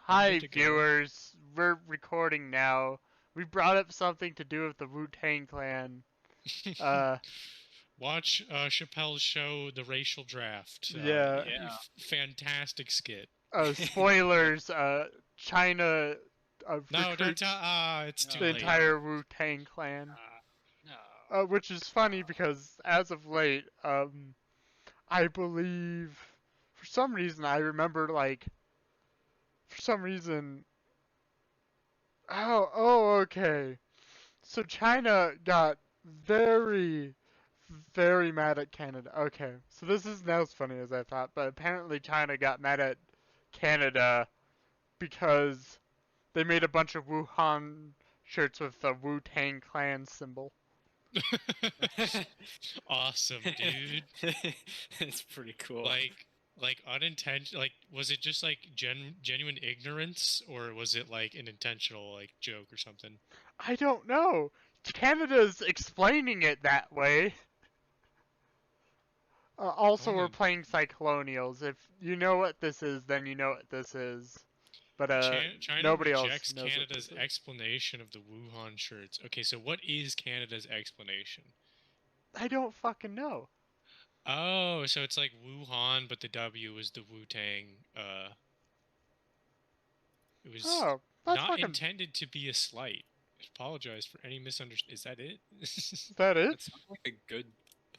Hi, viewers. We're recording now. We brought up something to do with the Wu-Tang Clan. Uh, Watch Chappelle's show, The Racial Draft. yeah. Fantastic skit. Spoilers. China No, don't recruits tell. It's too the late. entire Wu-Tang Clan. No. Which is funny because as of late, I believe for some reason I remember for some reason. Okay. So China got very, very mad at Canada. Okay, so this isn't as funny as I thought, but apparently China got mad at Canada because they made a bunch of Wuhan shirts with the Wu-Tang Clan symbol. Awesome, dude. It's pretty cool. Like unintentional. Like, was it just like genuine ignorance, or was it like an intentional like joke or something? I don't know. Canada's explaining it that way. Also, we're playing Psycholonials. If you know what this is, then you know what this is. But China nobody else rejects knows Canada's explanation of the Wuhan shirts. Okay, so what is Canada's explanation? I don't fucking know. Oh, so it's like Wuhan, but the W was the Wu-Tang. It was not intended to be a slight. I apologize for any misunderstanding. Is that it? Is that it? That sounds like a good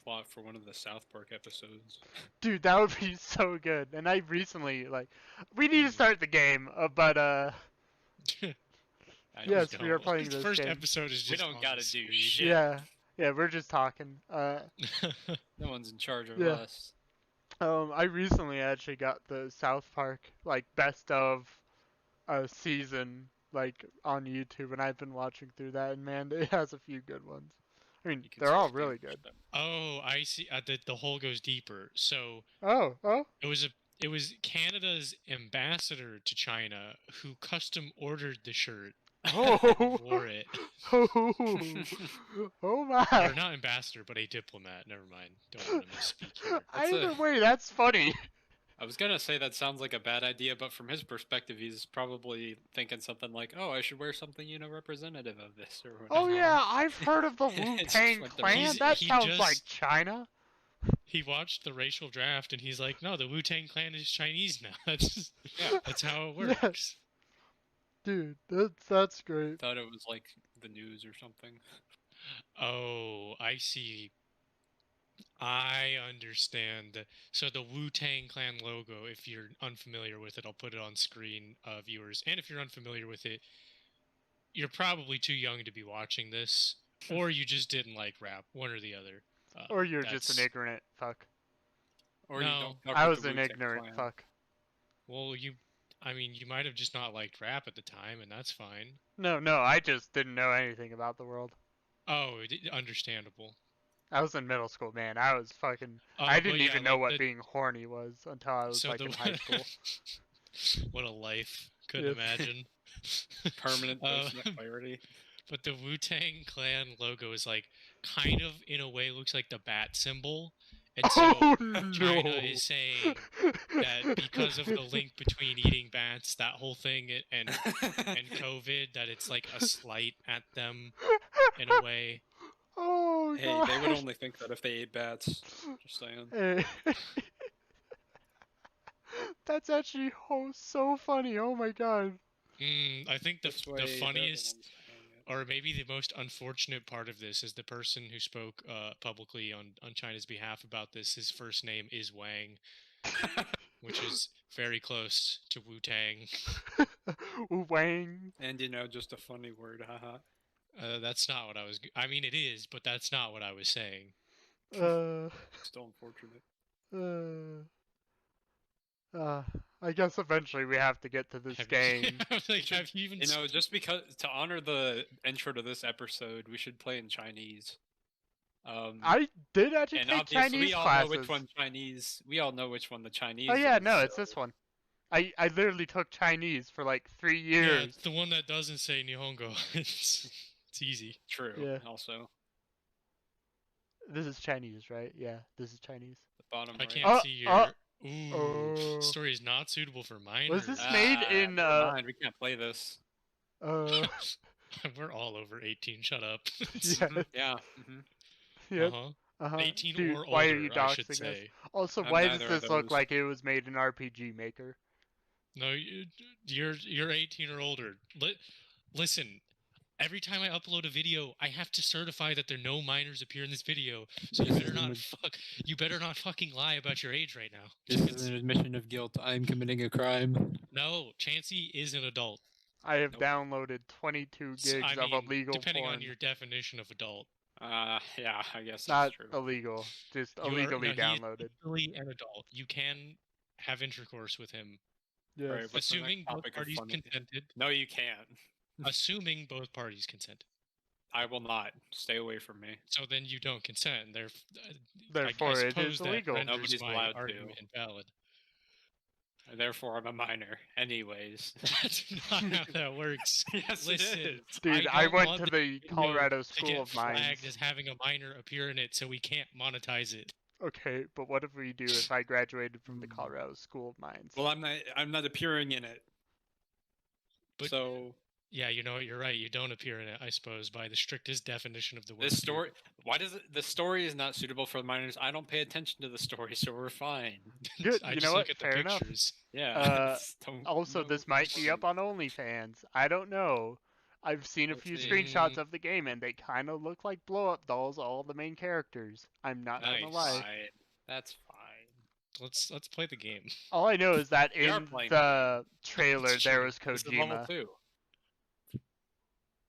plot for one of the South Park episodes. Dude, that would be so good. And I recently, we need to start the game, yes, we are playing this first game. episode is just we don't gotta do shit. Yeah, we're just talking. No one's in charge of us. I recently actually got the South Park, best of season, on YouTube, and I've been watching through that, and man, it has a few good ones. I mean, they're all really good. Oh, I see. The hole goes deeper. So. Oh. It was Canada's ambassador to China who custom ordered the shirt. Oh. Wore it. Oh my. Or not ambassador, but a diplomat. Never mind. Don't want to misspeak here. Either way, that's funny. I was gonna say that sounds like a bad idea, but from his perspective, he's probably thinking something like, "Oh, I should wear something, representative of this or whatever." Oh yeah, I've heard of the Wu-Tang Clan. That sounds like China. He watched the racial draft and he's like, "No, the Wu-Tang Clan is Chinese now. That's how it works." Yes. Dude, that's great. Thought it was like the news or something. Oh, I see. I understand. So the Wu-Tang Clan logo, if you're unfamiliar with it, I'll put it on screen, viewers. And if you're unfamiliar with it, you're probably too young to be watching this, or you just didn't like rap, one or the other. Or you're just an ignorant fuck. Or no, you don't I was an ignorant fuck. Well, you might have just not liked rap at the time, and that's fine. No, I just didn't know anything about the world. Oh, understandable. I was in middle school, man. I was fucking. I didn't even know what being horny was until I was in high school. What a life! Couldn't imagine. Permanent clarity. But the Wu-Tang Clan logo is kind of in a way looks like the bat symbol. And so China is saying that because of the link between eating bats, that whole thing, and COVID, that it's like a slight at them in a way. Oh, hey, God. They would only think that if they ate bats. Just saying. Hey. That's actually so funny. Oh my God. I think the funniest, or maybe the most unfortunate part of this is the person who spoke publicly on China's behalf about this. His first name is Wang, which is very close to Wu-Tang. Wang. And just a funny word, haha. That's not what I was. I mean, it is, but that's not what I was saying. Still unfortunate. I guess eventually we have to get to this game. Have you even? Just because to honor the intro to this episode, we should play in Chinese. I did actually take Chinese classes. We all know which one the Chinese. Oh yeah, no, it's this one. I literally took Chinese for 3 years. Yeah, it's the one that doesn't say Nihongo. It's easy. True. Yeah. Also. This is Chinese, right? Yeah, this is Chinese. The bottom I right. can't see your. Ooh, Oh. story is not suitable for minors. Was this made in Never mind, we can't play this. We're all over 18. Shut up. Yeah. Yeah. Yep. Uh-huh. 18 Dude, or why are older, you I should doxing us? say. Also, I'm why does neither of this look those. like it was made in RPG Maker? No, you're 18 or older. Listen, every time I upload a video, I have to certify that there no minors appear in this video. So you better not fucking lie about your age right now. This is an admission of guilt. I'm committing a crime. No, Chansey is an adult. I have Nope. downloaded 22 gigs I of mean, illegal depending porn. on your definition of adult. Yeah, I guess Not that's true. illegal, just You are- illegally no, downloaded. He's legally an adult. You can have intercourse with him, Yes. Right, what's the next assuming both topic of parties fun? consented. No, you can't. Assuming both parties consent. I will not. Stay away from me. So then you don't consent, and Therefore, I it suppose is that illegal. renders Nobody's my allowed to. argument invalid. Therefore, I'm a minor. Anyways. That's not how that works. Yes, Listen, it is. Dude, I don't went want to the the video Colorado to School get of Mines. flagged as having a minor appear in it, so we can't monetize it. Okay, but what if we do if I graduated from the Colorado School of Mines? Well, I'm not appearing in it. But- So Yeah, you know what? You're right. You don't appear in it, I suppose, by the strictest definition of the word. this story. Why does it? The story is not suitable for minors. I don't pay attention to the story, so we're fine. Good, I you just know look what? at the Fair enough. pictures. Yeah. Also, this might be up on OnlyFans. I don't know. I've seen a Let's few see. screenshots of the game, and they kind of look like blow-up dolls, all the main characters. I'm not gonna Nice. lie. Fine. That's fine. Let's play the game. All I know is that We are in playing the trailer It's there true. was This is level Kojima. 2.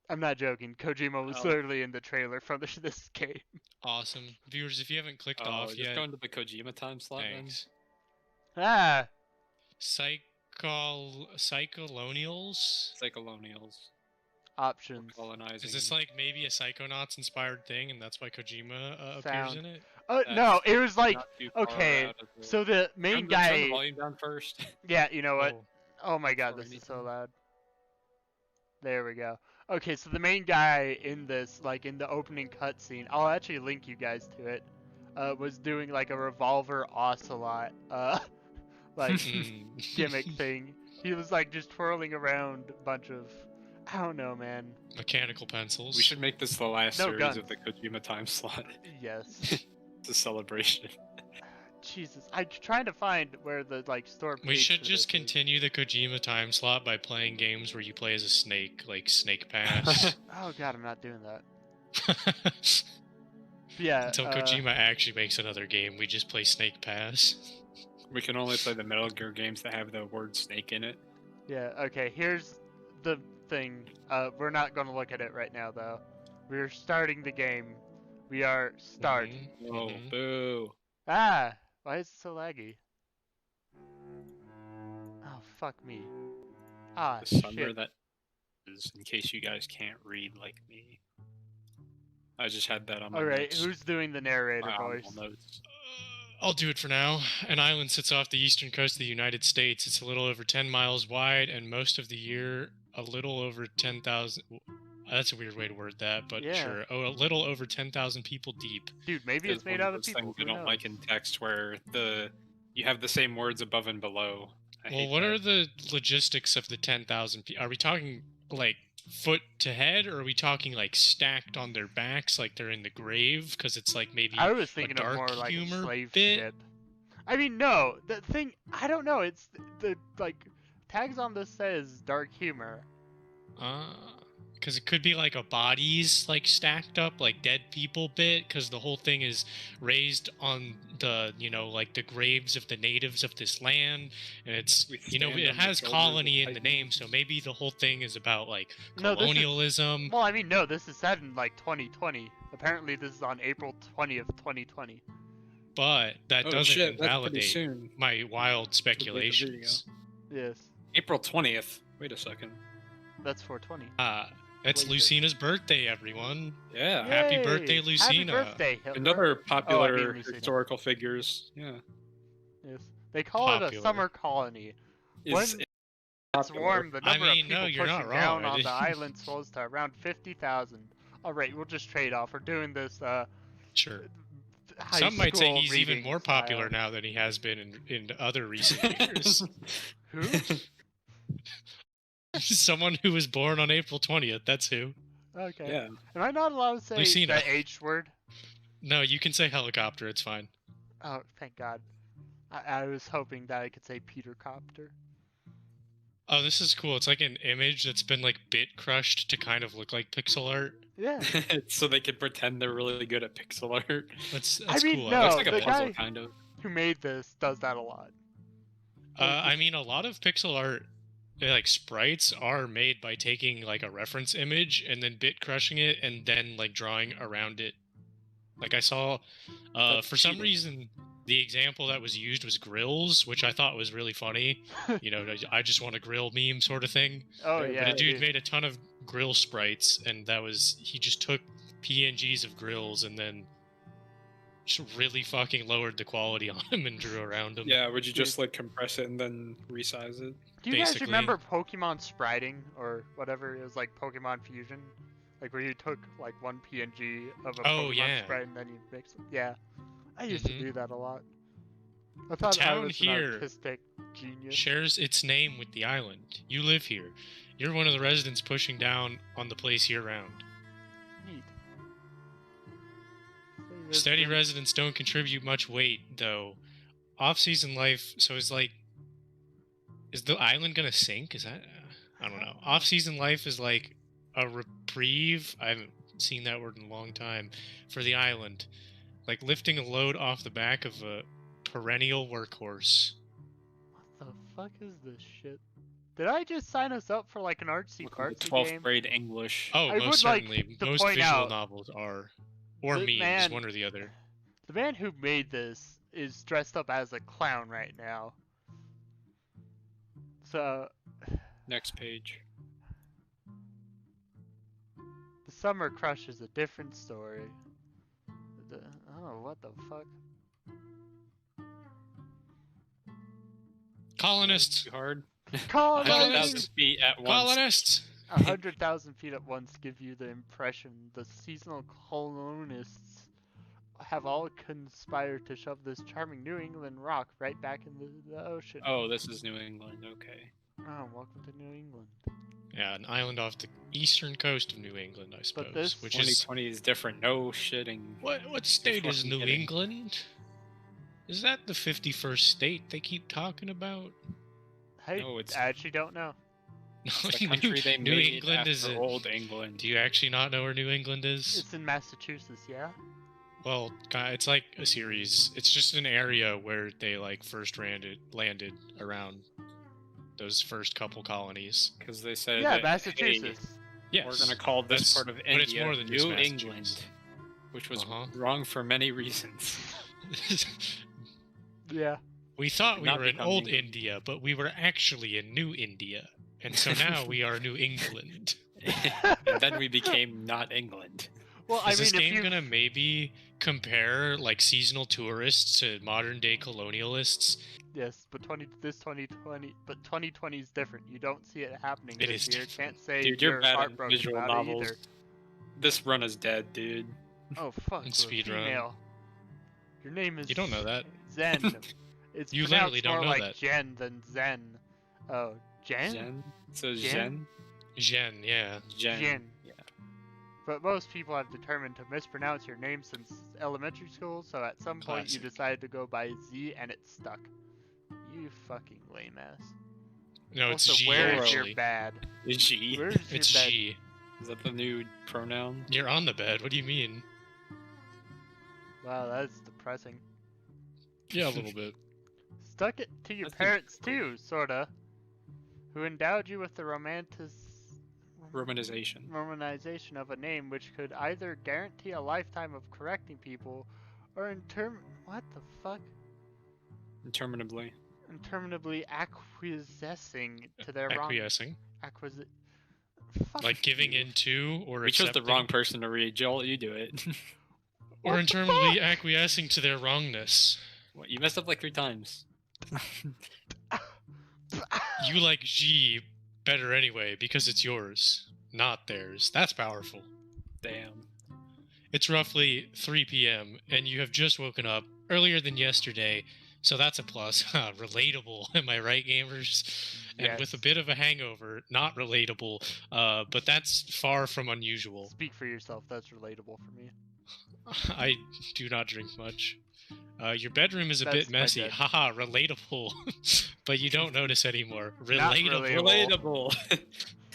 I'm not joking. Kojima was Oh. literally in the trailer for this game. Awesome. Viewers, if you haven't clicked Oh, off just yet, going to the Kojima time slot. Then? thanks. Ah, Psycholonials? Psycholonials. options. Colonizing. Is this like maybe a Psychonauts inspired thing, and that's why Kojima appears Sound. in it? No, That's it was like, not too far okay, out of the- so the main Turn the guy. volume down first. Yeah, you know what? Oh, Oh my god, Before this is so anything. loud. There we go. Okay, so the main guy in this, like in the opening cutscene, I'll actually link you guys to it, was doing like a revolver ocelot, like mm. gimmick thing. He was like just twirling around a bunch of, I don't know, man. Mechanical pencils. We should make this the last No series guns. of the Kojima time slot. Yes. It's a celebration. Jesus, I'm trying to find where the like store. We page should for just this is. continue the Kojima time slot by playing games where you play as a snake, like Snake Pass. Oh god, I'm not doing that. Yeah. Until Kojima actually makes another game, we just play Snake Pass. We can only play the Metal Gear games that have the word snake in it. Yeah, okay, here's the thing. We're not going to look at it right now, though. We're starting the game. We are start. Mhm, Whoa, mhm. boo. Ah! Why is it so laggy? Oh, fuck me. Ah, The summer shit. that is, in case you guys can't read like me. I just had that on my Alright, notes. who's doing the narrator My voice? honorable notes. I'll do it for now. An island sits off the eastern coast of the United States. It's a little over 10 miles wide, and most of the year, a little over 10,000. That's a weird way to word that, but Yeah. sure. Oh, a little over 10,000 people deep. Dude, maybe It's it's made one out of those people. things Who I don't knows? like in text where you have the same words above and below. I Well, hate what that. are the logistics of the 10,000 people? Are we talking like foot to head, or are we talking like stacked on their backs, like they're in the grave? Because it's like maybe I was thinking of dark more like a humor slave bit? ship. I mean, no, the thing, I don't know, it's the like, tags on this says dark humor. Because it could be like a bodies like stacked up, like dead people bit. Because the whole thing is raised on the, like the graves of the natives of this land, and it's, We it stand on the has shoulders of colony in the name, Titans. so maybe the whole thing is about like No, this is- colonialism. Well, I mean, no, this is set in like 2020. Apparently, this is on April 20th, 2020. But that Oh, doesn't shit, that's pretty invalidate soon. my wild the video. speculations. Yes, April 20th. Wait a second. that's 420. It's Wait, Lucina's birthday, everyone. Yeah. Happy Yay! birthday, Lucina. Happy birthday, Hitler. Another popular Lucina. historical figures. Yeah. Yes. They call it a Popular. summer colony. Is When it's popular. warm, the I number mean, of no, people you're not pushing wrong. down I on the didn't- island swells to around 50,000. Alright, we'll just trade off. We're doing this, Sure. high Some might say school he's even reading more popular style. now than he has been in other recent years. Who? Someone who was born on April 20th, that's who. Okay. Yeah. Am I not allowed to say Lucina. the H word? No, you can say helicopter, it's fine. Oh, thank God. I was hoping that I could say Peter Copter. Oh, this is cool. It's like an image that's been like bit crushed to kind of look like pixel art. Yeah. So they can pretend they're really good at pixel art. That's I mean, cool. no, Looks like a the puzzle, guy kind of. who made this does that a lot. I mean, a lot of pixel art, like sprites, are made by taking like a reference image and then bit crushing it and then like drawing around it. Like I saw, That's for some cheating. reason, the example that was used was grills, which I thought was really funny. You know, I just want a grill meme sort of thing. Oh Yeah, yeah, But a dude dude. made a ton of grill sprites, and he just took PNGs of grills and then just really fucking lowered the quality on them and drew around them. Yeah, would you just like compress it and then resize it? Do you guys basically. remember Pokemon spriting or whatever? It was like Pokemon Fusion, like where you took like one PNG of a Oh, Pokemon yeah. sprite and then you mix it. Yeah, I used to Mhm. do that a lot. I thought I town was an here artistic genius. Shares its name with the island. You live here. You're one of the residents pushing down on the place year-round. Neat. Steady residents don't contribute much weight, though. Off-season life, so it's like... Is the island gonna sink? Is that... I don't know. Off-season life is like a reprieve. I haven't seen that word in a long time. For the island. Like lifting a load off the back of a perennial workhorse. What the fuck is this shit? Did I just sign us up for like an artsy Welcome to fartsy 12th game? grade English. Oh, I most would like certainly. to Most point visual out novels are. Or the memes, man- one or the other. The man who made this is dressed up as a clown right now. So, Next page. the Summer Crush is a different story. Oh, what the fuck? Colonists! Too hard. Colonists! 100,000 feet at once. Colonists! 100,000 feet at once give you the impression the seasonal colonists have all conspired to shove this charming New England rock right back into the ocean. Oh, this is New England. Okay. Oh, welcome to New England. Yeah, an island off the eastern coast of New England, I suppose. this- Which is 2020 is different. No shitting. what state is fucking New kidding. England? Is that the 51st state they keep talking about? I No, it's- actually don't know. It's the country they New made England after is a, Old England. Do you actually not know where New England is? It's in Massachusetts, yeah? Well, it's like a series. It's just an area where they like first landed around those first couple colonies. Because they said, Yeah, that, Massachusetts. Yes. We're gonna call this That's- part of but it's India more than just New Massachusetts. England, which was Uh-huh. wrong for many reasons. Yeah. We thought we Not were in become old England. India, but we were actually in New India. And so now we are New England. And then we became not England. Well, Is I this mean, if game you gonna maybe compare like seasonal tourists to modern day colonialists? yes, but 2020 is different. You don't see it happening It this is year. different. Can't say Dude, you're bad at heartbroken visual about it novels. either. This run is dead, dude. Oh fuck, And we're speedrun. female. Your name is You don't know that. Zen. It's You pronounced literally don't more know like that. Jen than Zen. Oh, Jen? Jen? So Jen? Jen? Jen, yeah. Jen. Jen. Yeah. But most people have determined to mispronounce your name since elementary school, so at some point you Classic. decided to go by Z and it stuck. You fucking lame ass. No, it's Also, G where is actually. your bad? Is she? Where's your It's bed? G. Is that the new pronoun? You're on the bed. What do you mean? Wow, that's depressing. Yeah, a little bit. Stuck it to your That's pretty parents too, sorta. Who endowed you with the Romanization. romanization of a name which could either guarantee a lifetime of correcting people, or what the fuck? Interminably. Interminably acquiescing to their Acquiescing. Fuck Like giving you. in to or We chose the accepting. wrong person to read. Joel, you do it. Or What the interminably fuck? acquiescing to their wrongness. What, you messed up like 3 times. You like G better anyway because it's yours, not theirs. That's powerful. Damn. It's roughly 3 p.m. and you have just woken up earlier than yesterday, so that's a plus. Relatable, am I right, gamers? And with a Yes. bit of a hangover, not relatable, but that's far from unusual. Speak for yourself. That's relatable for me. I do not drink much. Your bedroom is a That's bit my messy. bed. Haha, relatable. But you don't notice anymore. Not Relatable. Relatable.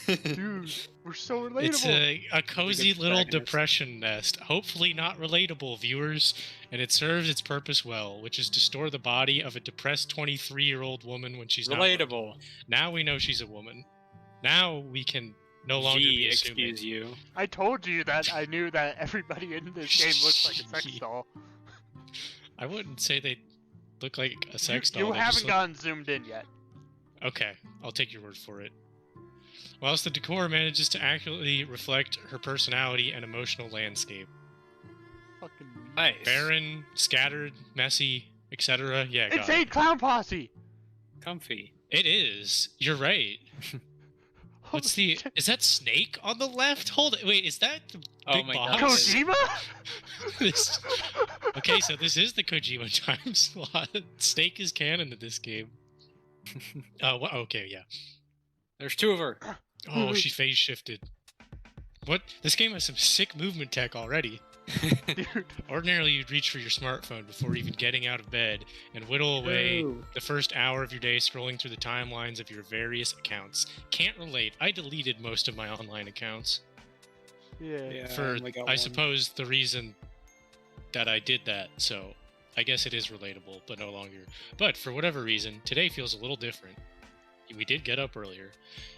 Dude, we're so relatable. It's a cozy little protagonist. depression nest. Hopefully not relatable, viewers. And it serves its purpose well, which is to store the body of a depressed 23-year-old woman when she's not working. Relatable. Now we know she's a woman. Now we can no longer be assuming. Excuse you. I told you that I knew that everybody in this game looks like a sex doll. I wouldn't say they look like a sex doll. You they just haven't gotten zoomed in yet. Okay, I'll take your word for it. Whilst the decor manages to accurately reflect her personality and emotional landscape. Fucking weird. Nice. Barren, scattered, messy, etc. Yeah, It's got a it. clown posse. Comfy. It is. You're right. What's the... Is that Snake on the left? Hold it. Wait, is that the Oh big my boss? God. Kojima? This- Okay, so this is the Kojima time slot. Snake is canon to this game. Okay, yeah. There's two of her. Oh, she phase shifted. What? This game has some sick movement tech already. Dude, Ordinarily, you'd reach for your smartphone before even getting out of bed and whittle away Ooh. the first hour of your day scrolling through the timelines of your various accounts. Can't relate. I deleted most of my online accounts yeah. Yeah, for, only got I one. suppose, the reason that I did that. So, I guess it is relatable, but no longer. But for whatever reason, today feels a little different. We did get up earlier.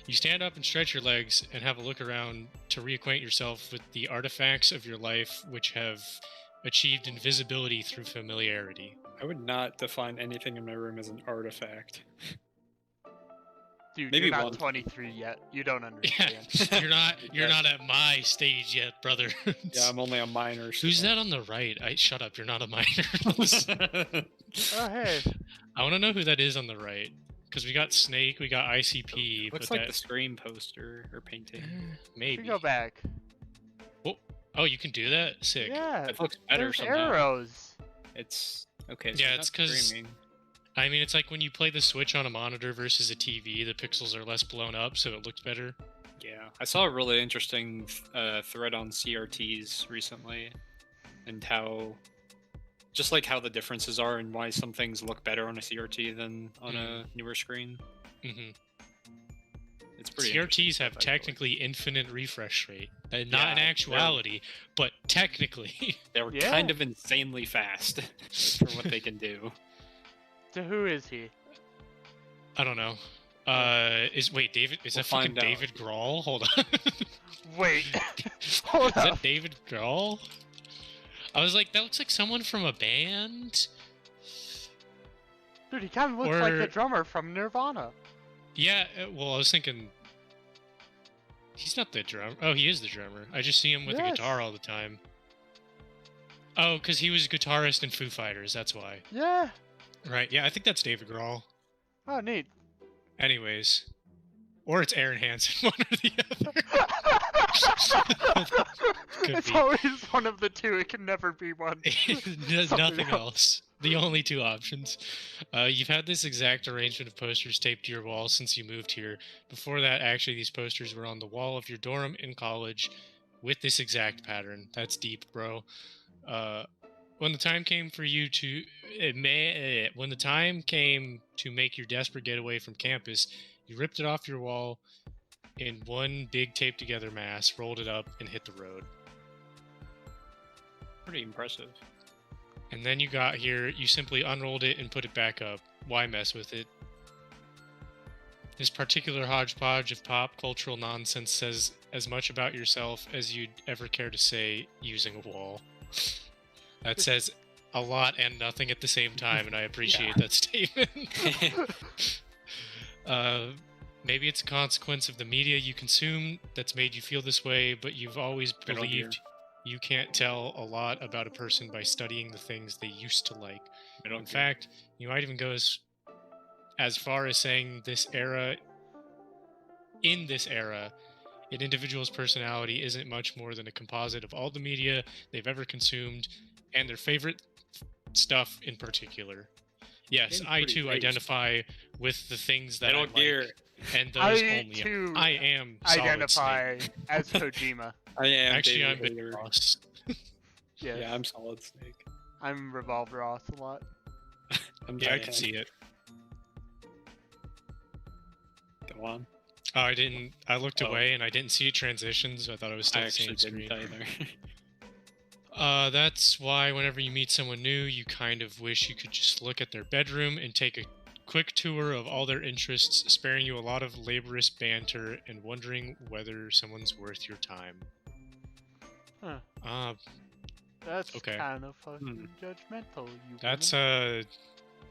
You stand up and stretch your legs and have a look around to reacquaint yourself with the artifacts of your life which have achieved invisibility through familiarity. I would not define anything in my room as an artifact. Dude, Maybe you're not one. 23 yet. You don't Yeah, understand. you're not at my stage yet, brother. Yeah, I'm only a minor. Who's that on the right? Shut up, you're not a minor. that? Oh, hey. I want to know who that is on the right. Because we got Snake, we got ICP. Looks but like the that... Scream poster or painting. We Maybe. go back. Oh, you can do that? Sick. Yeah. It looks better There's somehow. arrows. It's okay. Yeah, you're it's not 'cause- screaming. I mean, it's like when you play the Switch on a monitor versus a TV, the pixels are less blown up, so it looks better. Yeah, I saw a really interesting thread on CRTs recently, and how, just like how the differences are and why some things look better on a CRT than on a newer screen. hmm It's pretty. interesting CRTs have stuff, actually. technically infinite refresh rate. Not in Yeah, actuality, but technically. They're Yeah. kind of insanely fast for what they can do. So who is he? I don't know. Wait, David? Is We'll that fucking find out. David Grohl? Hold on. Wait. Hold Is up. that David Grohl? I was like, that looks like someone from a band. Dude, he kind of looks like the Or- drummer from Nirvana. Yeah, well, I was thinking... He's not the drummer. Oh, he is the drummer. I just see him with a Yes. guitar all the time. Oh, because he was a guitarist in Foo Fighters, that's why. Yeah. Right, yeah, I think that's David Grohl. Oh, neat. Anyways. Or it's Aaron Hansen, one or the other. Could It's be. always one of the two. It can never be one. Something Nothing else. The only two options. You've had this exact arrangement of posters taped to your wall since you moved here. Before that, actually, these posters were on the wall of your dorm in college with this exact pattern. That's deep, bro. When the time came for you to... when the time came to make your desperate getaway from campus, you ripped it off your wall in one big taped-together mass, rolled it up, and hit the road. Pretty impressive. And then you got here, you simply unrolled it and put it back up. Why mess with it? This particular hodgepodge of pop cultural nonsense says as much about yourself as you'd ever care to say using a wall. That says a lot and nothing at the same time, and I appreciate that statement. Maybe it's a consequence of the media you consume that's made you feel this way, but you've always Good idea. believed you can't tell a lot about a person by studying the things they used to like. In fact, you might even go as far as saying in this era, An individual's personality isn't much more than a composite of all the media they've ever consumed and their favorite stuff in particular. Yes, Getting I pretty too raised. identify with the things that Metal I like, Gear. and those I only. too I am Solid identify Snake. as Kojima. I am Actually, David I'm Big Hayter. Boss. Yes. Yeah, I'm Solid Snake. I'm Revolver Ocelot. I'm Yeah, I Diane. can see it. Go on. Oh, I looked Oh. away and I didn't see it transition, so I thought it was still I the same actually didn't screen. either. That's why whenever you meet someone new, you kind of wish you could just look at their bedroom and take a quick tour of all their interests, sparing you a lot of laborious banter and wondering whether someone's worth your time. Huh. That's Okay. kind of fucking judgmental. You That's woman.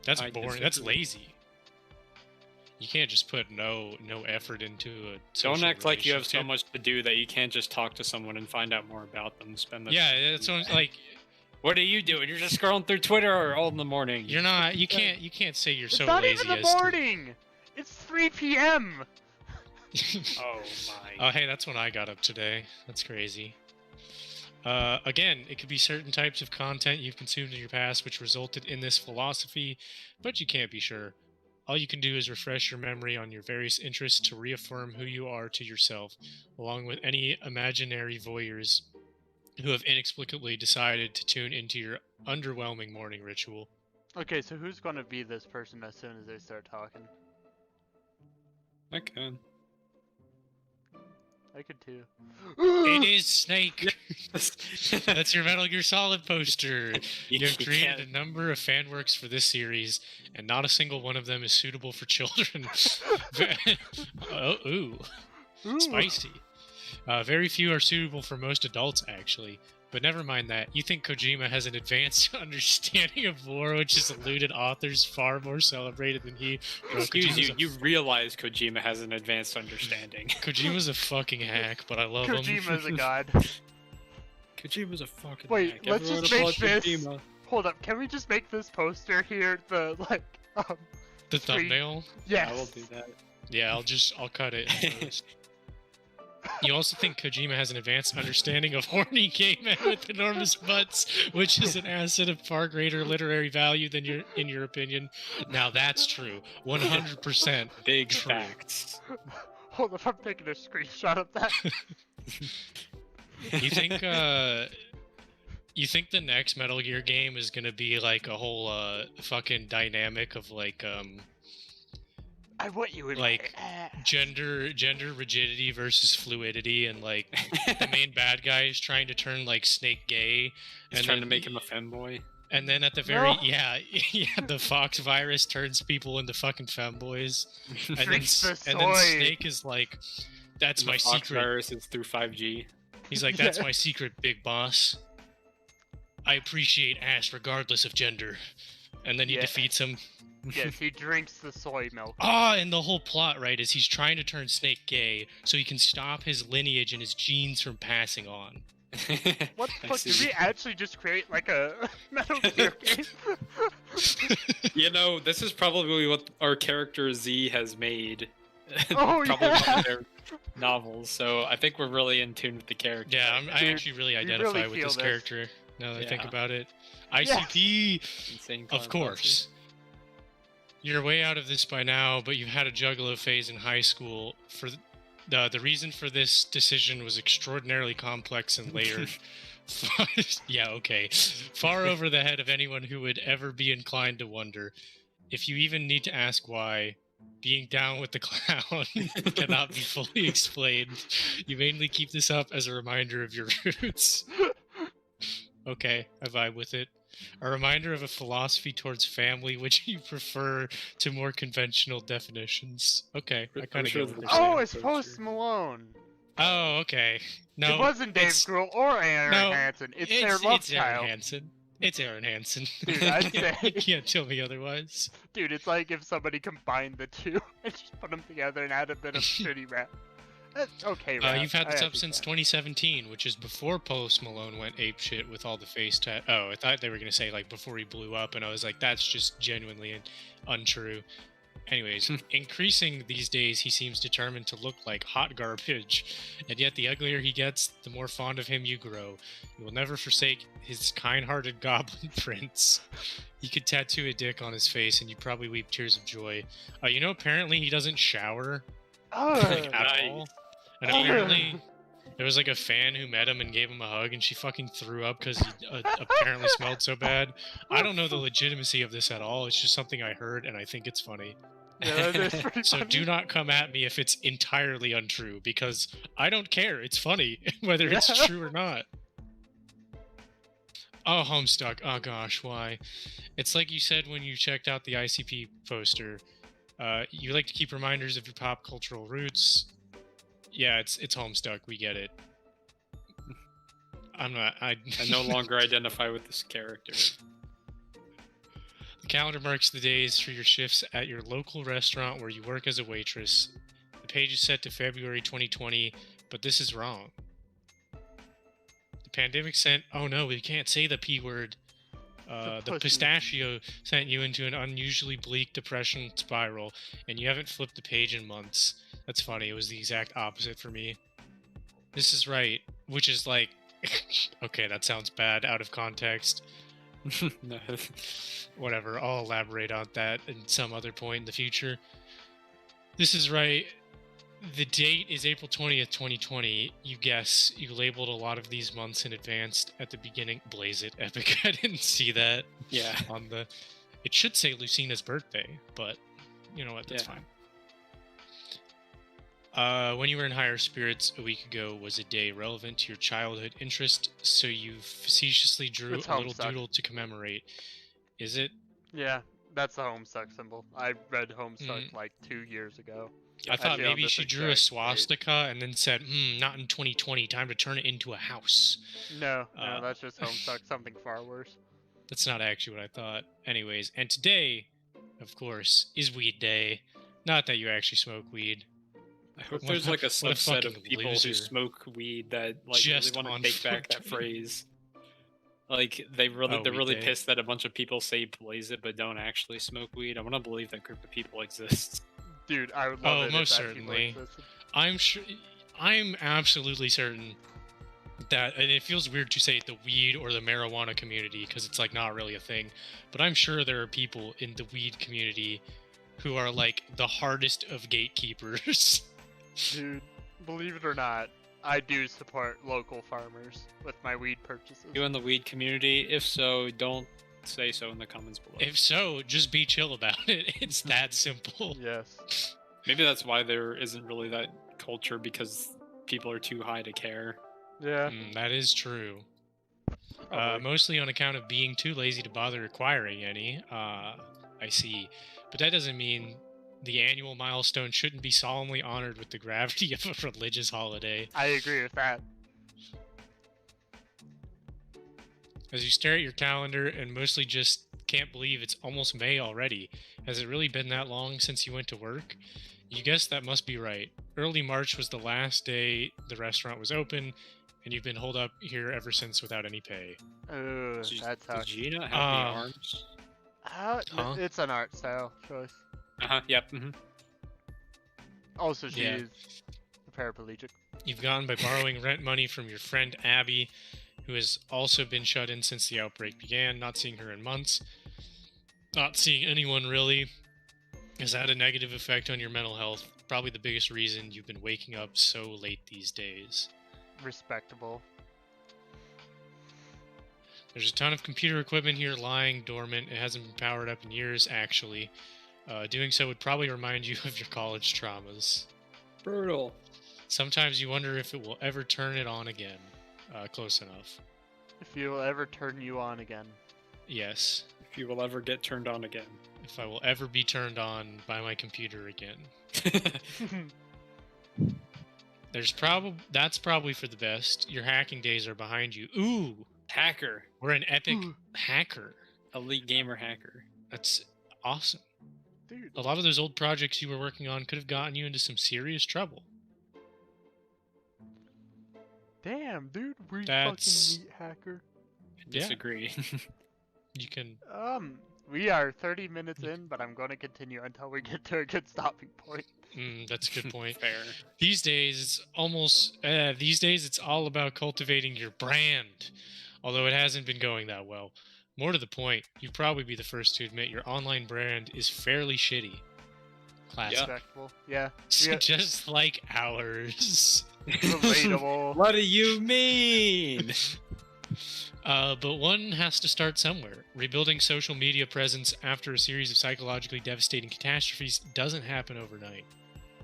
that's I boring. That's disagree. lazy. You can't just put no effort into a Don't social act like you have so relationship. much to do that you can't just talk to someone and find out more about them. Spend the Yeah, that's what I'm, like. What are you doing? You're just scrolling through Twitter all in the morning. You're not. You can't say you're It's so not lazy even the as morning. It's 3 p.m. to. Oh my. Oh, hey, that's when I got up today. That's crazy. Again, it could be certain types of content you've consumed in your past which resulted in this philosophy, but you can't be sure. All you can do is refresh your memory on your various interests to reaffirm who you are to yourself, along with any imaginary voyeurs who have inexplicably decided to tune into your underwhelming morning ritual. Okay, so who's gonna be this person as soon as they start talking? Okay. I could too. It is Snake! That's your Metal Gear Solid poster! You have created a number of fan works for this series, and not a single one of them is suitable for children. Oh, ooh. Ooh. Spicy. Very few are suitable for most adults, actually. But never mind that. You think Kojima has an advanced understanding of lore, which has eluded authors far more celebrated than he. Bro, Excuse Kojima's you, a- you realize Kojima has an advanced understanding. Kojima's a fucking hack, but I love him. Kojima's a god. Kojima's a fucking Wait, hack. let's Everyone just make applaud this- Kojima. Hold up, can we just make this poster here the The Sweet. thumbnail? yes. I will do that. Yeah, I'll cut it. in post. You also think Kojima has an advanced understanding of horny gay men with enormous butts, which is an asset of far greater literary value than in your opinion. Now that's true. 100%. Big True. facts. Hold up, I'm taking a screenshot of that. You think the next Metal Gear game is gonna be like a whole fucking dynamic of like I want you in Like, my ass. gender rigidity versus fluidity, and like the main bad guy is trying to turn like Snake gay, He's and trying then to make him a femboy. And then at the very No. yeah, the Fox virus turns people into fucking femboys, and then Drinks the and then soy. Snake is like, "That's And my the Fox secret." virus is through 5G. He's like, "That's Yeah. my secret, big boss. I appreciate ass regardless of gender." And then he Yeah. defeats him. Yes, he drinks the soy milk. Ah, and the whole plot, right, is he's trying to turn Snake gay so he can stop his lineage and his genes from passing on. What the I fuck? Did see. we actually just create like a Metal Gear game? You know, this is probably what our character Z has made. Oh, Probably one yeah. of their novels. So I think we're really in tune with the character. Yeah, right now. I Dude, actually really you identify really with feel this this. character now that I think Yeah. about it. ICP! Insane Of clown course. You're way out of this by now, but you've had a juggalo phase in high school. For the reason for this decision was extraordinarily complex and layered. Yeah, okay. Far over the head of anyone who would ever be inclined to wonder. If you even need to ask why, being down with the clown cannot be fully explained. You mainly keep this up as a reminder of your roots. Okay, I vibe with it. A reminder of a philosophy towards family which you prefer to more conventional definitions. Okay, I I'm kind of sure get what there's they're Oh, saying. it's Post Malone. Oh, okay. No, it wasn't Dave it's- Grohl or Aaron no, Hansen. It's their love it's Aaron child. Hansen. It's Aaron Hansen. Dude, I'd You can't- say- you can't tell me otherwise. Dude, it's like if somebody combined the two and just put them together and had a bit of shitty rap. That's okay, rap. You've had I this up actually since can. 2017, which is before Post Malone went apeshit with all the face tat. Oh, I thought they were gonna say like before he blew up, and I was like, that's just genuinely untrue. Anyways, increasing these days, he seems determined to look like hot garbage, and yet the uglier he gets, the more fond of him you grow. You will never forsake his kind-hearted goblin prince. He could tattoo a dick on his face, and you'd probably weep tears of joy. Apparently he doesn't shower at all. And apparently there was like a fan who met him and gave him a hug, and she fucking threw up because he apparently smelled so bad. I don't know the legitimacy of this at all. It's just something I heard, and I think it's funny. Yeah, that is pretty So funny. do not come at me if it's entirely untrue, because I don't care. It's funny, whether it's true or not. Oh, Homestuck. Oh gosh, why? It's like you said when you checked out the ICP poster. You like to keep reminders of your pop cultural roots. Yeah, it's Homestuck. We get it. I no longer identify with this character. The calendar marks the days for your shifts at your local restaurant where you work as a waitress. The page is set to February 2020, but this is wrong. The pandemic sent... Oh no, we can't say the P word. The pistachio sent you into an unusually bleak depression spiral, and you haven't flipped the page in months. That's funny, it was the exact opposite for me. This is right, which is like... Okay, that sounds bad out of context. No. Whatever, I'll elaborate on that in some other point in the future. This is right. The date is April 20th, 2020. You guess. You labeled a lot of these months in advance at the beginning. Blaze it, Epic. I didn't see that. Yeah. On the... It should say Lucina's birthday, but you know what? That's fine. When you were in higher spirits a week ago was a day relevant to your childhood interest, so you facetiously drew a little doodle to commemorate. Is it? Yeah, that's the Homestuck symbol. I read Homestuck like 2 years ago. I thought maybe she drew a swastika and then said, not in 2020, time to turn it into a house. No, that's just Homestuck, something far worse. That's not actually what I thought. Anyways, and today, of course, is Weed Day. Not that you actually smoke weed. I hope there's like a subset of people who smoke weed that like just really want to take back that phrase. Like they're really pissed that a bunch of people say blaze it but don't actually smoke weed. I want to believe that group of people exists. Dude, I would love it. Oh, most certainly. I'm sure. I'm absolutely certain that, and it feels weird to say the weed or the marijuana community because it's like not really a thing, but I'm sure there are people in the weed community who are like the hardest of gatekeepers. Dude, believe it or not, I do support local farmers with my weed purchases. You in the weed community? If so, don't say so in the comments below. If so, just be chill about it. It's that simple. Yes. Maybe that's why there isn't really that culture, because people are too high to care. Yeah. That is true. Mostly on account of being too lazy to bother acquiring any. I see. But that doesn't mean the annual milestone shouldn't be solemnly honored with the gravity of a religious holiday. I agree with that. As you stare at your calendar and mostly just can't believe it's almost May already. Has it really been that long since you went to work? You guess that must be right. Early March was the last day the restaurant was open, and you've been holed up here ever since without any pay. Ooh, that's how. Did Gina have the arms? It's an art style choice. Yep. Also, she is a paraplegic. You've gone by borrowing rent money from your friend Abby, who has also been shut in since the outbreak began, not seeing her in months. Not seeing anyone, really. Has had a negative effect on your mental health. Probably the biggest reason you've been waking up so late these days. Respectable. There's a ton of computer equipment here lying dormant. It hasn't been powered up in years, actually. Doing so would probably remind you of your college traumas. Brutal. Sometimes you wonder if it will ever turn it on again. Close enough. If you will ever turn you on again. Yes. If you will ever get turned on again. If I will ever be turned on by my computer again. That's probably for the best. Your hacking days are behind you. Ooh! Hacker. We're an epic hacker. Elite gamer hacker. That's awesome. Dude. A lot of those old projects you were working on could have gotten you into some serious trouble. Damn, dude, we're That's... fucking elite hacker. I disagree. You can... We are 30 minutes in, but I'm going to continue until we get to a good stopping point. That's a good point. Fair. These days, it's all about cultivating your brand. Although it hasn't been going that well. More to the point, you'd probably be the first to admit your online brand is fairly shitty. Classic. Yeah. Respectful. Yeah. So just like ours. Relatable. What do you mean? But one has to start somewhere. Rebuilding social media presence after a series of psychologically devastating catastrophes doesn't happen overnight.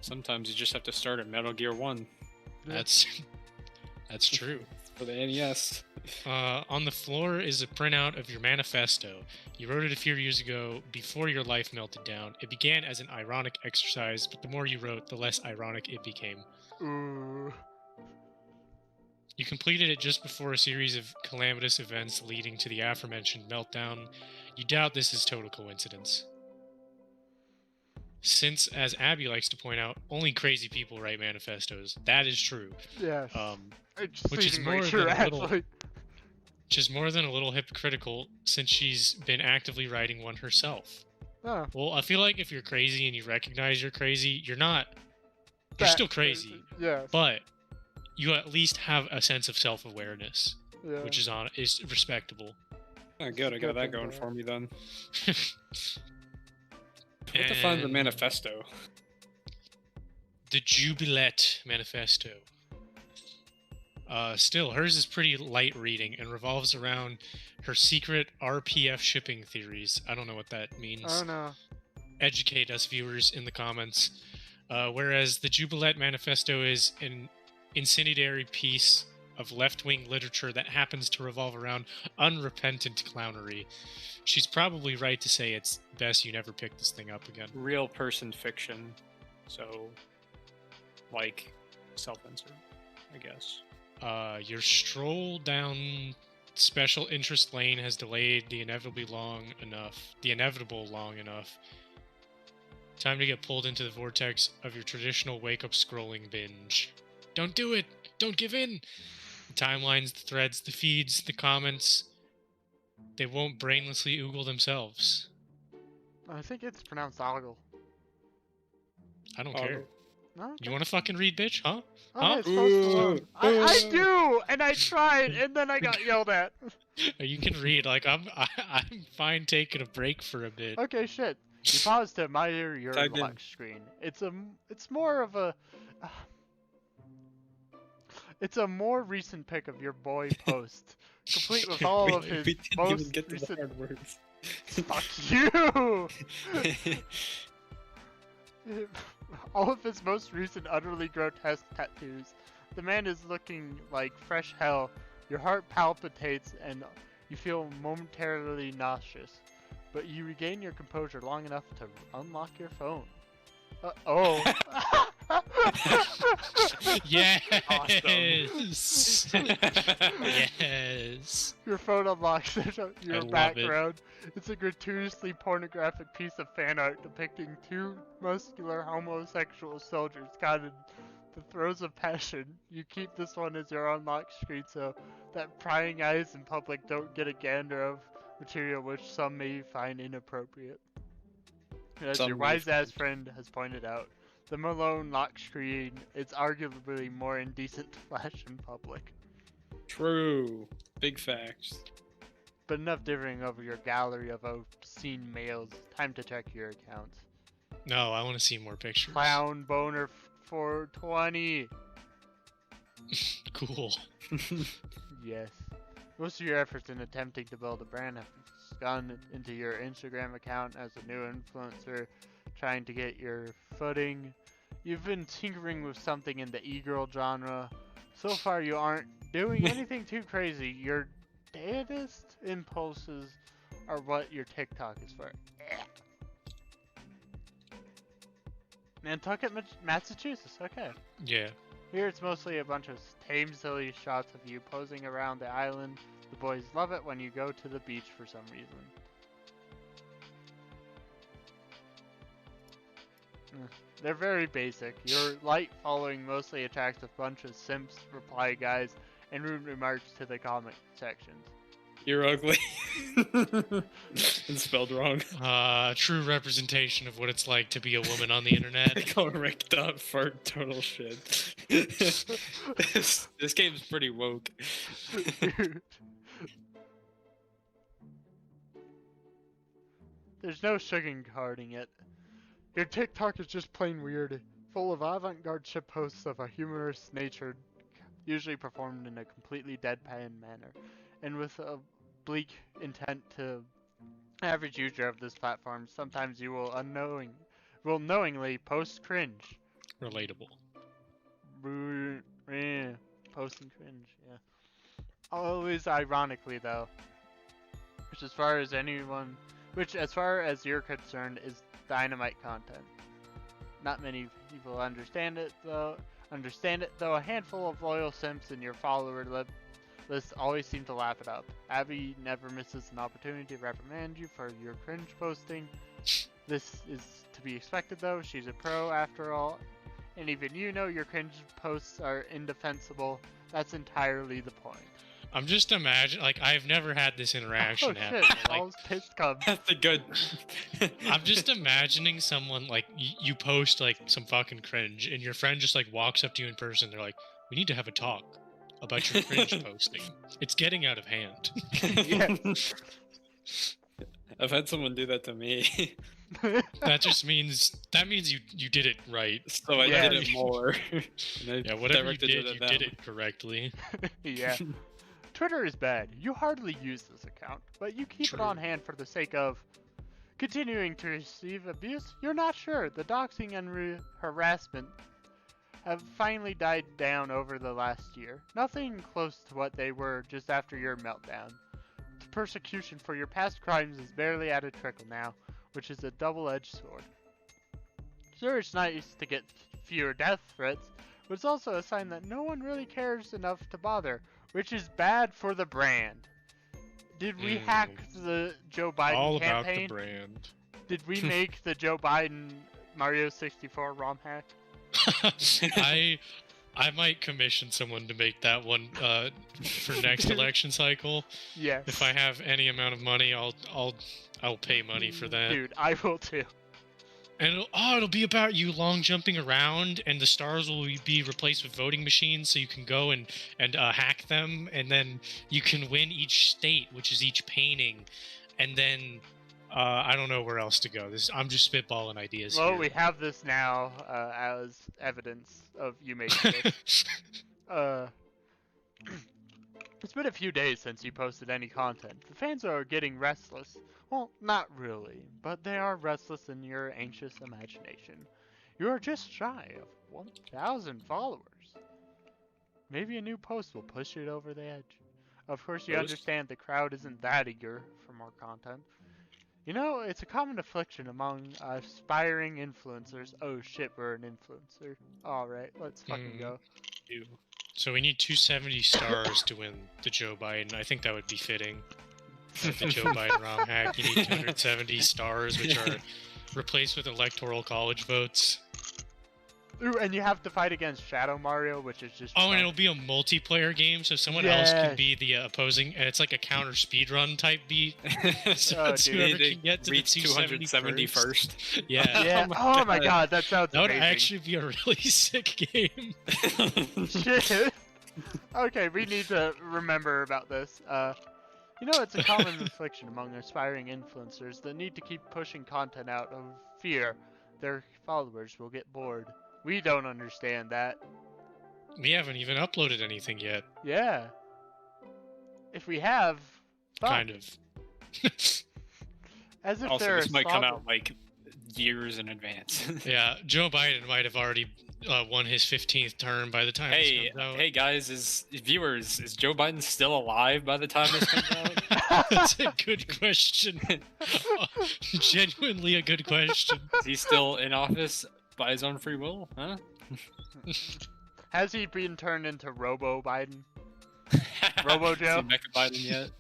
Sometimes you just have to start at Metal Gear 1 That's true. for the NES. On the floor is a printout of your manifesto. You wrote it a few years ago before your life melted down. It began as an ironic exercise, but the more you wrote, the less ironic it became. Ooh. You completed it just before a series of calamitous events leading to the aforementioned meltdown. You doubt this is total coincidence. Since, as Abby likes to point out, only crazy people write manifestos. That is true. Yes. It's which is seemingly more true, than a little- actually. Which is more than a little hypocritical, since she's been actively writing one herself. Oh, Well, I feel like if you're crazy and you recognize you're crazy, you're that- still crazy, Yes. but you at least have a sense of self-awareness, Yeah. which is respectable. Oh, good. I got Good that thing going to for me then. What And defines a manifesto? The Jubilette Manifesto. Still, hers is pretty light reading and revolves around her secret RPF shipping theories. I don't know what that means. Oh no. Educate us viewers in the comments. Whereas the Jubilette Manifesto is an incendiary piece of left-wing literature that happens to revolve around unrepentant clownery. She's probably right to say it's best you never pick this thing up again. Real person fiction. So, like, self-insert, I guess. Your stroll down special interest lane has delayed the inevitable long enough. Time to get pulled into the vortex of your traditional wake-up scrolling binge. Don't do it! Don't give in! The timelines, the threads, the feeds, the comments, they won't brainlessly oogle themselves. I think it's pronounced ogle. I don't care. No? You want to fucking read, bitch? Huh? Oh, Huh? it's supposed to Ooh. look. I do, and I tried, and then I got yelled at. You can read. Like I'm fine taking a break for a bit. Okay, shit. You pause to admire your Type in. lock screen. It's more of a. It's a more recent pic of your boy post, complete with all of his we didn't most even get to the recent. hard words. Fuck you! All of his most recent utterly grotesque tattoos. The man is looking like fresh hell. Your heart palpitates and you feel momentarily nauseous. But you regain your composure long enough to unlock your phone. Oh. Yes. Awesome. Yes. Your phone unlocks your love it. background. It's a gratuitously pornographic piece of fan art depicting two muscular homosexual soldiers caught in the throes of passion. You keep this one as your unlocked screen so that prying eyes in public don't get a gander of material which some may find inappropriate. As Some your may wise-ass friend has pointed out, the Malone lock screen is arguably more indecent to flash in public. True. Big facts. But enough differing over your gallery of obscene males. Time to check your accounts. No, I want to see more pictures. Clown boner 420. Cool. Yes. Most of your efforts in attempting to build a brand have gone into your Instagram account as a new influencer, trying to get your footing. You've been tinkering with something in the e-girl genre. So far you aren't doing anything too crazy. Your deadest impulses are what your TikTok is for. Nantucket, Massachusetts, okay. Yeah. Here it's mostly a bunch of tame, silly shots of you posing around the island. The boys love it when you go to the beach for some reason. They're very basic. Your light following mostly attracts a bunch of simps, reply guys, and rude remarks to the comment sections. You're ugly. It's spelled wrong. True representation of what it's like to be a woman on the internet. Correct up for total shit. This game's pretty woke. Dude. There's no sugarcoating it. Your TikTok is just plain weird, full of avant-garde shit posts of a humorous nature, usually performed in a completely deadpan manner, and with a bleak intent to average user of this platform. Sometimes you will knowingly post cringe. Relatable. Posting cringe, yeah. Always ironically though, which as far as you're concerned is dynamite content. Not many people understand it though. A handful of loyal simps in your follower list always seem to laugh it up. Abby never misses an opportunity to reprimand you for your cringe posting. This is to be expected though. She's a pro after all, and even you know your cringe posts are indefensible. That's entirely the point. I'm just imagining, like, I've never had this interaction happen. Shit, Like, all this pissed cum. That's a good. I'm just imagining someone, like, you post, like, some fucking cringe, and your friend just, like, walks up to you in person. They're like, we need to have a talk about your cringe posting. It's getting out of hand. Yeah. I've had someone do that to me. That means you did it right. So I Yeah. did it more. Yeah, whatever you did it correctly. Yeah. Twitter is bad. You hardly use this account, but you keep it True. on hand for the sake of continuing to receive abuse. You're not sure. The doxing and harassment have finally died down over the last year. Nothing close to what they were just after your meltdown. The persecution for your past crimes is barely at a trickle now, which is a double-edged sword. Sure, it's nice to get fewer death threats, but it's also a sign that no one really cares enough to bother, which is bad for the brand. Did we hack the Joe Biden All about campaign? the brand. Did we make the Joe Biden Mario 64 ROM hack? I might commission someone to make that one for next election cycle. Yes. If I have any amount of money, I'll pay money for that. Dude, I will too. And it'll be about you long jumping around, and the stars will be replaced with voting machines, so you can go and hack them, and then you can win each state, which is each painting, and then I don't know where else to go. I'm just spitballing ideas Well, here. we have this now as evidence of you making this. It's been a few days since you posted any content. The fans are getting restless. Well, not really, but they are restless in your anxious imagination. You are just shy of 1,000 followers. Maybe a new post will push it over the edge. Of course, you Post? understand the crowd isn't that eager for more content. You know, it's a common affliction among aspiring influencers. Oh shit, we're an influencer. Alright, let's fucking go. So we need 270 stars to win the Joe Biden. I think that would be fitting. The Joe Biden ROM hack. You need 270 stars, which are replaced with electoral college votes. Ooh, and you have to fight against Shadow Mario, which is just Oh, fun. and it'll be a multiplayer game, so someone else can Yes. be the opposing, and it's like a counter speedrun type beat. So Oh, it's dude. whoever They can get to reach the 270 first. Yeah. Yeah. Oh my god, that sounds That would amazing. actually be a really sick game. Shit. Okay, we need to remember about this. You know, it's a common affliction among aspiring influencers that need to keep pushing content out of fear their followers will get bored. We don't understand that. We haven't even uploaded anything yet. Yeah. If we have, fuck. Kind of. As if Also, they're this might come responsible- out like years in advance. Yeah, Joe Biden might have already won his 15th term by the time Hey, this comes out. hey guys, viewers, is Joe Biden still alive by the time this comes out? That's a good question. Genuinely a good question. Is he still in office by his own free will? Huh? Has he been turned into Robo Biden? Robo Joe? Is he Mecha Biden yet?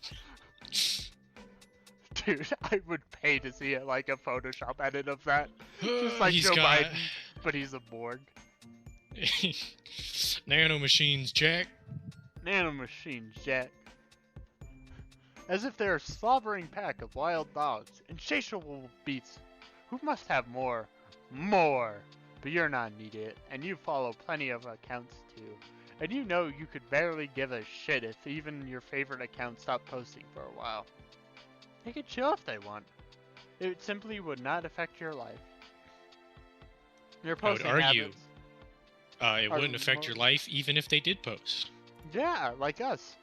Dude, I would pay to see it like a Photoshop edit of that. Just like He's Joe got Biden, but he's a Borg. nano machines, Jack. Nanomachines, Jack. as if they're a slobbering pack of wild dogs, insatiable beasts who must have more. More! But you're not an idiot, and you follow plenty of accounts too. And you know you could barely give a shit if even your favorite account stopped posting for a while. They could chill if they want. It simply would not affect your life. Your I would posting argue habits. it Are wouldn't affect your life even if they did post. Yeah, like us.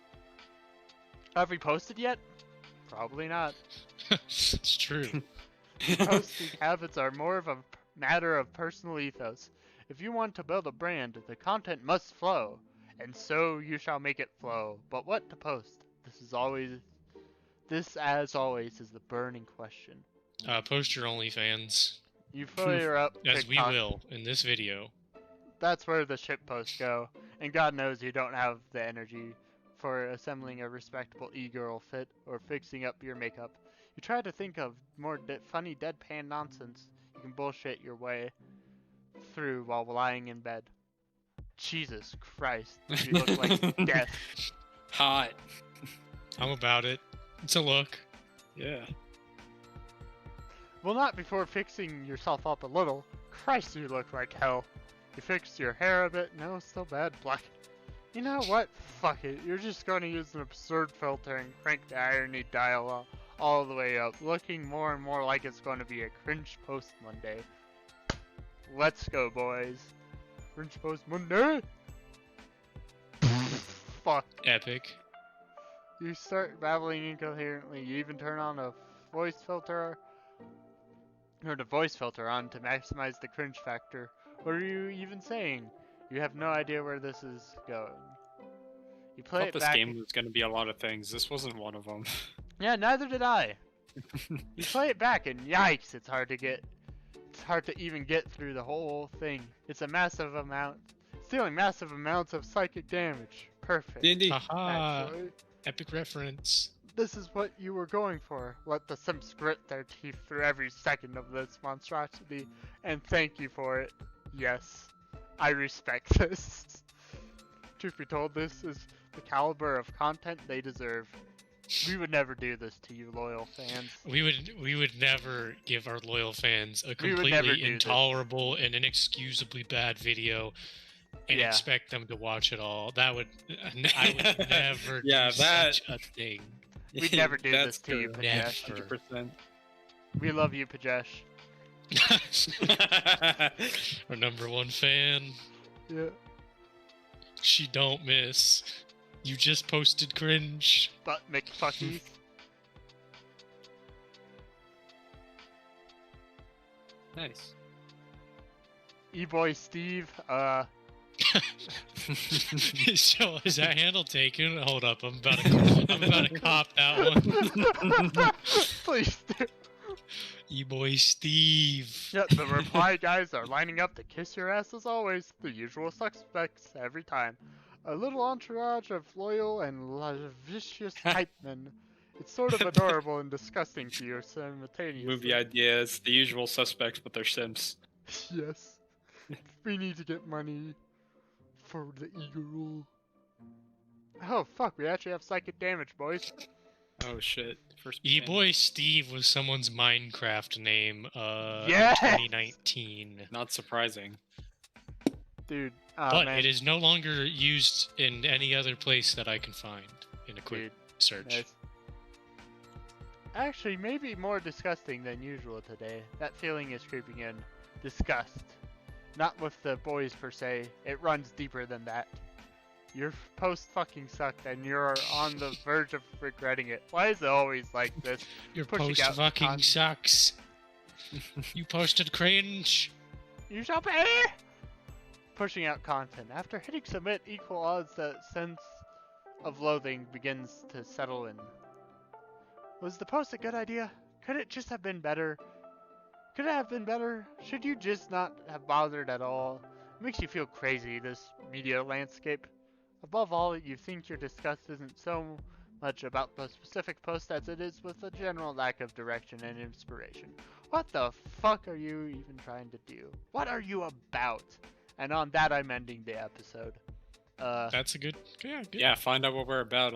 Have we posted yet? Probably not. It's true. Posting habits are more of a matter of personal ethos. If you want to build a brand, the content must flow, and so you shall make it flow. But what to post? This as always is the burning question. Post your OnlyFans, You fire up as we TikTok. will in this video. That's where the shit posts go, and God knows you don't have the energy for assembling a respectable e-girl fit or fixing up your makeup. You try to think of more funny deadpan nonsense you can bullshit your way through while lying in bed. Jesus Christ, you look like death. Hot. I'm about it. It's a look. Yeah. Well, not before fixing yourself up a little. Christ, you look like hell. You fixed your hair a bit. No, still bad. Black. You know what? Fuck it. You're just going to use an absurd filter and crank the irony dial all the way up, looking more and more like it's going to be a cringe post Monday. Let's go, boys. Cringe post Monday. Fuck. Epic. You start babbling incoherently. You even turn on a voice filter or the voice filter on to maximize the cringe factor. What are you even saying? You have no idea where this is going. You I play thought it this back. game was going to be a lot of things. This wasn't one of them. Yeah, neither did I. You play it back, and yikes, it's hard to get. It's hard to even get through the whole thing. It's a massive amount, it's dealing massive amounts of psychic damage. Perfect. D&D. Haha. Actually, Epic reference. this is what you were going for. Let the Sims grit their teeth through every second of this monstrosity, and thank you for it. Yes, I respect this. Truth be told, this is the caliber of content they deserve. We would never do this to you, loyal fans. We would never give our loyal fans a We would never completely do this. intolerable and inexcusably bad video and Yeah. expect them to watch it all. That would I would never Yeah, do that- such a thing. We'd never do That's this to you, true. Pajesh. Never. 100%. We love you, Pajesh. Our number one fan. Yeah. She don't miss. You just posted cringe. But McFuckies. Nice. E-boy Steve, So is that handle taken? Hold up, I'm about to cop that one. please do. E-boy Steve. Yeah, the reply guys are lining up to kiss your ass as always. The usual suspects every time. A little entourage of loyal and lascivious hype men. It's sort of adorable and disgusting to you simultaneously. Movie ideas, the usual suspects, but they're Sims. Yes. We need to get money for the e-girl. Oh fuck, we actually have psychic damage, boys. Oh shit. First E-boy Steve was someone's Minecraft name, Yes! 2019. Not surprising. Dude, But man. it is no longer used in any other place that I can find in a quick Dude, search. nice. Actually, maybe more disgusting than usual today. That feeling is creeping in. Disgust. Not with the boys per se. It runs deeper than that. Your post fucking sucked and you're on the verge of regretting it. Why is it always like this? Your pushing post out fucking con- sucks. You posted cringe. You shall pay! Pushing out content. After hitting submit, equal odds that sense of loathing begins to settle in. Was the post a good idea? Could it just have been better? Could it have been better? Should you just not have bothered at all? It makes you feel crazy, this media landscape. Above all, you think your disgust isn't so much about the specific post as it is with a general lack of direction and inspiration. What the fuck are you even trying to do? What are you about? And on that, I'm ending the episode. That's a good. Yeah, good. Yeah, find out what we're about